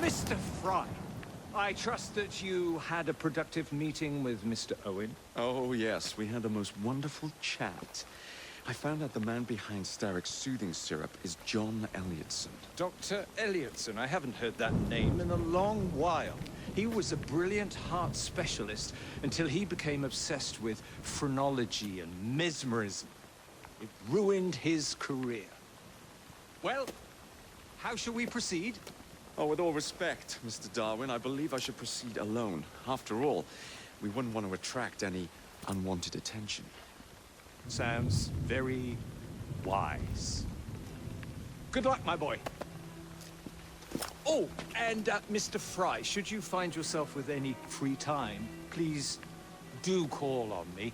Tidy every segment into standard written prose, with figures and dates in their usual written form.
Mr. Fry, I trust that you had a productive meeting with Mr. Owen. Oh, yes. We had the most wonderful chat. I found out the man behind Starrick's soothing syrup is John Elliotson. Dr. Elliotson, I haven't heard that name in a long while. He was a brilliant heart specialist until he became obsessed with phrenology and mesmerism. It ruined his career. Well, how shall we proceed? Oh, with all respect, Mr. Darwin, I believe I should proceed alone. After all, we wouldn't want to attract any unwanted attention. Sounds very wise. Good luck, my boy. Oh, and Mr. Fry, should you find yourself with any free time, please do call on me.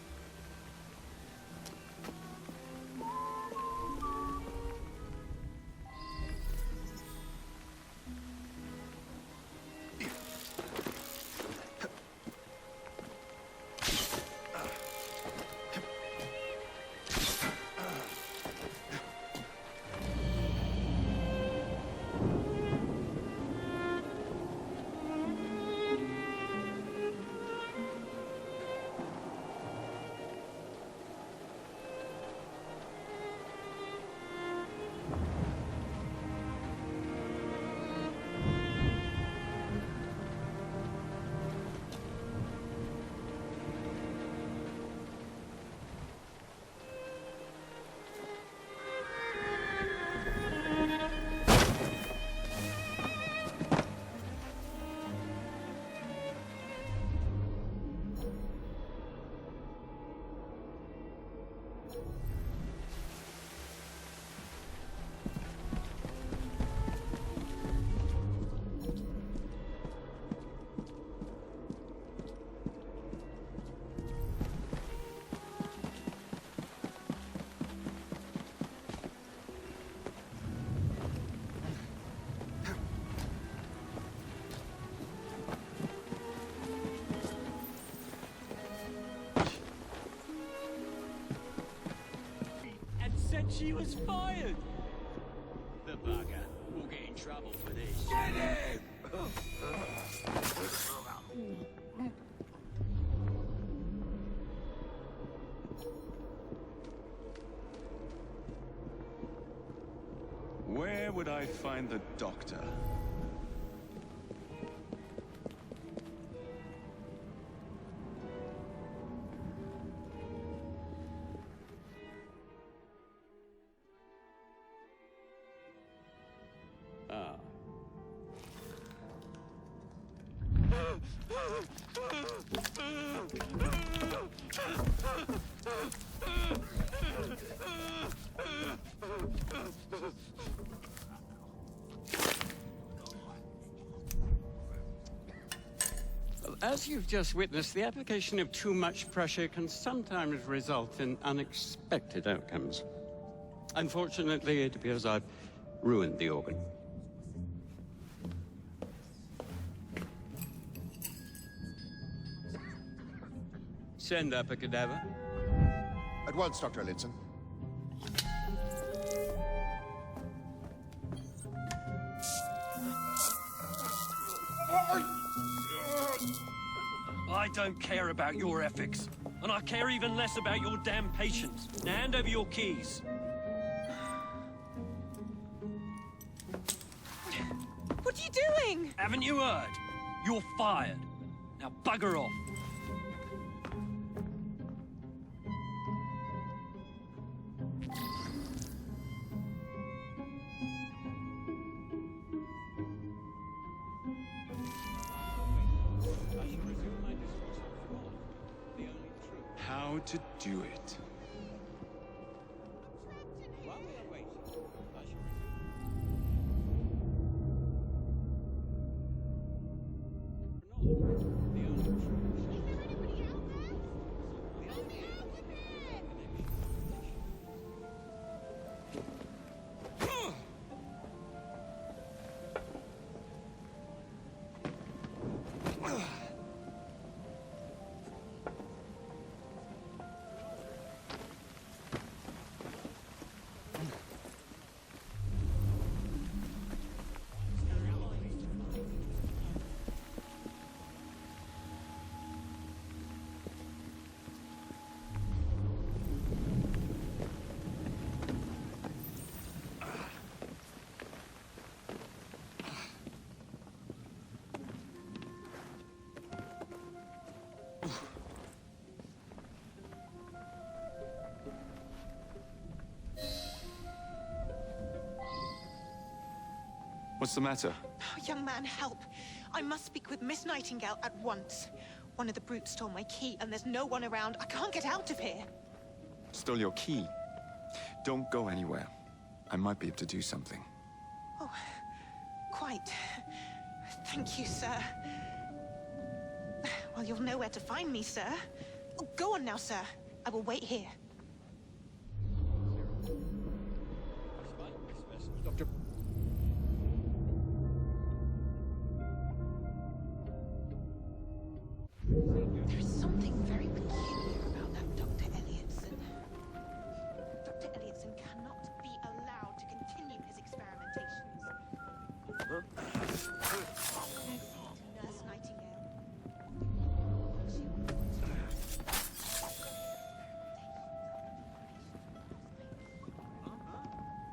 She was fired! The bugger. We'll get in trouble for this. Get him! Where would I find the doctor? As you've just witnessed, the application of too much pressure can sometimes result in unexpected outcomes. Unfortunately, it appears I've ruined the organ. Send up a cadaver. At once, Dr. Elliotson. I don't care about your ethics, and I care even less about your damn patience. Now hand over your keys. What are you doing? Haven't you heard? You're fired. Now bugger off. How to do it. What's the matter? Oh, young man, help. I must speak with Miss Nightingale at once. One of the brutes stole my key, and there's no one around. I can't get out of here. Stole your key. Don't go anywhere. I might be able to do something. Oh, quite. Thank you, sir. Well, you'll know where to find me, sir. Oh, go on now, sir. I will wait here. Dr. There is something very peculiar about that Dr. Elliotson. Dr. Elliotson cannot be allowed to continue his experimentations. Nurse Nightingale.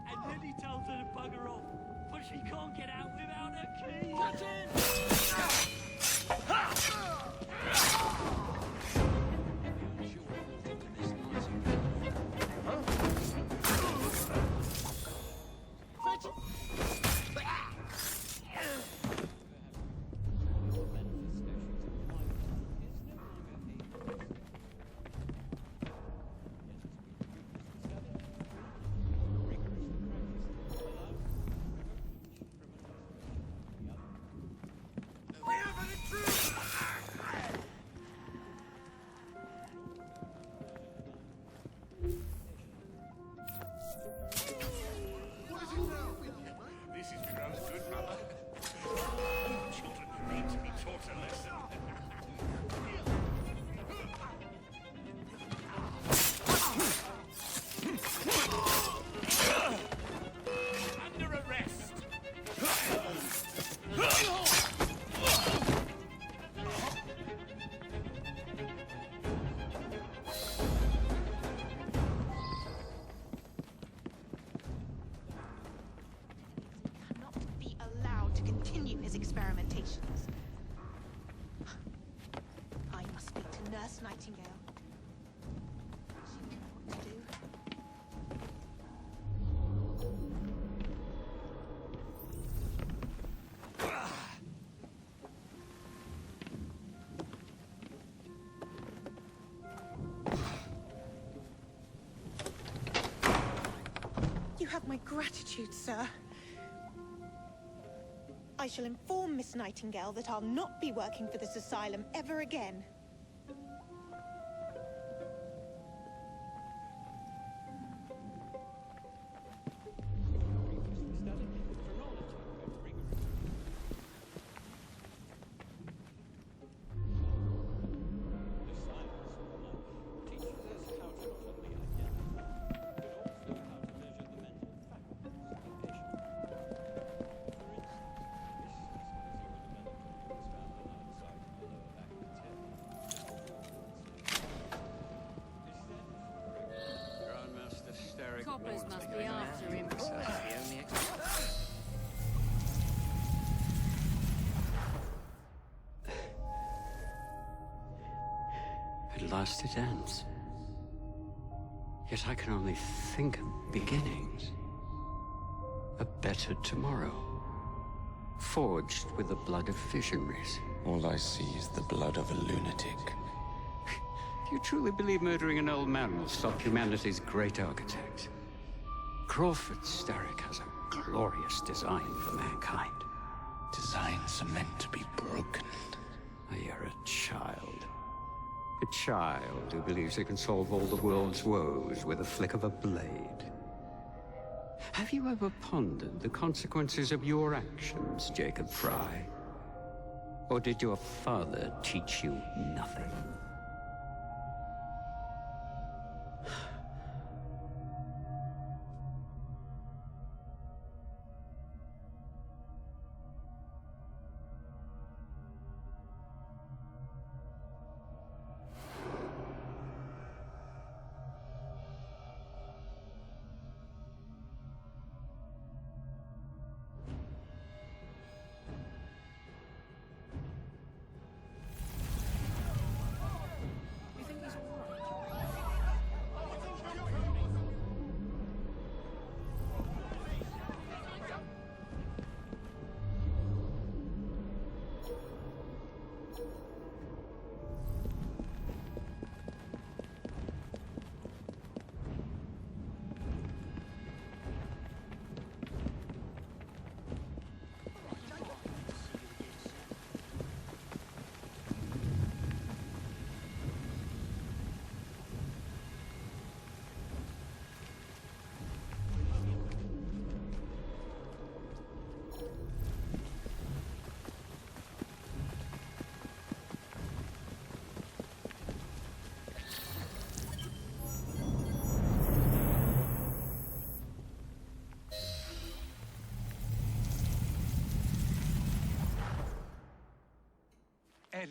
And then he tells her to bugger off, but she can't get out without her key. This is grows good, Mother. Children need to be taught a lesson. Under arrest. Cannot be allowed to continue his experimentations. I must speak to Nurse Nightingale. She knows what to do. You have my gratitude, sir. I shall inform Miss Nightingale that I'll not be working for this asylum ever again. Coppers must be after him. At last it ends. Yet I can only think of beginnings. A better tomorrow. Forged with the blood of visionaries. All I see is the blood of a lunatic. Do you truly believe murdering an old man will stop humanity's great architect? Crawford Starrick has a glorious design for mankind. Designs are meant to be broken. Oh, you're a child. A child who believes he can solve all the world's woes with a flick of a blade. Have you ever pondered the consequences of your actions, Jacob Fry? Or did your father teach you nothing?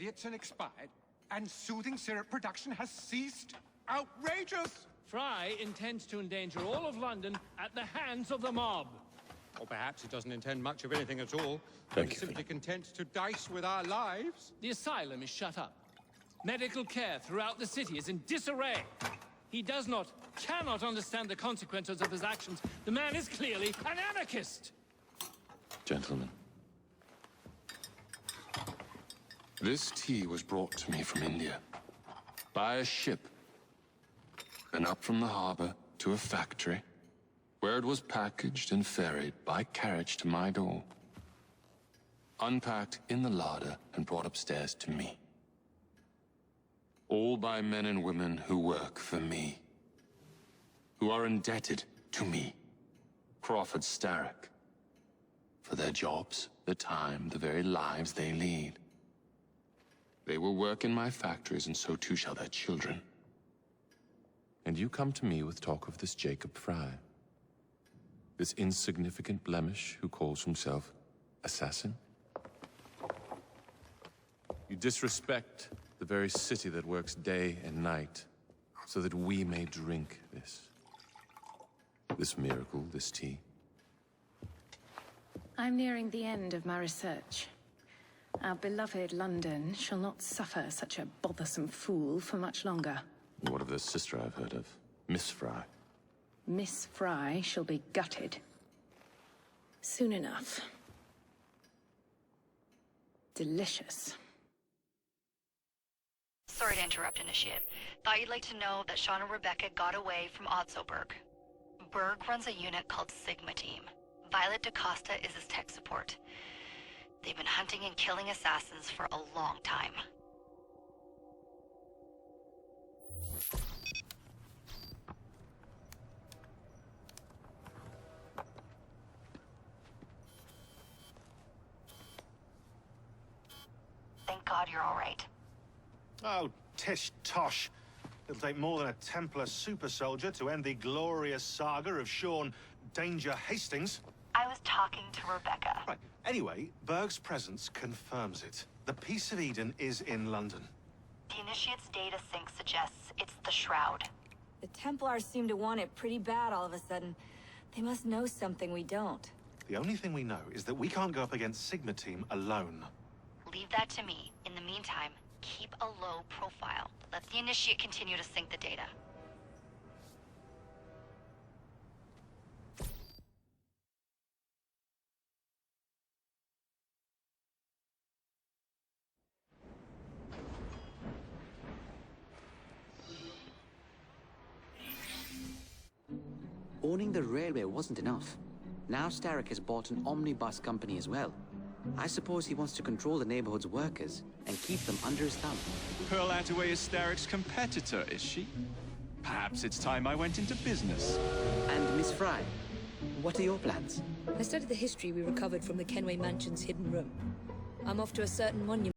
Elliotson expired, and soothing syrup production has ceased? Outrageous! Fry intends to endanger all of London at the hands of the mob. Or perhaps he doesn't intend much of anything at all. Thank He's you, simply content to dice with our lives. The asylum is shut up. Medical care throughout the city is in disarray. He cannot understand the consequences of his actions. The man is clearly an anarchist! Gentlemen, this tea was brought to me from India by a ship, and up from the harbor to a factory, where it was packaged and ferried by carriage to my door, unpacked in the larder and brought upstairs to me. All by men and women who work for me, who are indebted to me, Crawford Starrick, for their jobs, the time, the very lives they lead. They will work in my factories, and so too shall their children. And you come to me with talk of this Jacob Fry, this insignificant blemish who calls himself assassin? You disrespect the very city that works day and night so that we may drink this miracle, this tea. I'm nearing the end of my research. Our beloved London shall not suffer such a bothersome fool for much longer. What of the sister I've heard of, Miss Fry? Miss Fry shall be gutted. Soon enough. Delicious. Sorry to interrupt, Initiate. Thought you'd like to know that Sean and Rebecca got away from Otzoberg. Berg runs a unit called Sigma Team. Violet DaCosta is his tech support. They've been hunting and killing assassins for a long time. Thank God you're all right. Oh, tish tosh. It'll take more than a Templar super soldier to end the glorious saga of Sean Danger Hastings. I was talking to Rebecca. Right. Anyway, Berg's presence confirms it. The Peace of Eden is in London. The Initiate's data sync suggests it's the Shroud. The Templars seem to want it pretty bad all of a sudden. They must know something we don't. The only thing we know is that we can't go up against Sigma Team alone. Leave that to me. In the meantime, keep a low profile. Let the Initiate continue to sync the data. Owning the railway wasn't enough. Now Starrick has bought an omnibus company as well. I suppose he wants to control the neighborhood's workers and keep them under his thumb. Pearl Attaway is Starrick's competitor, is she? Perhaps it's time I went into business. And Miss Fry, what are your plans? I studied the history we recovered from the Kenway Mansion's hidden room. I'm off to a certain monument.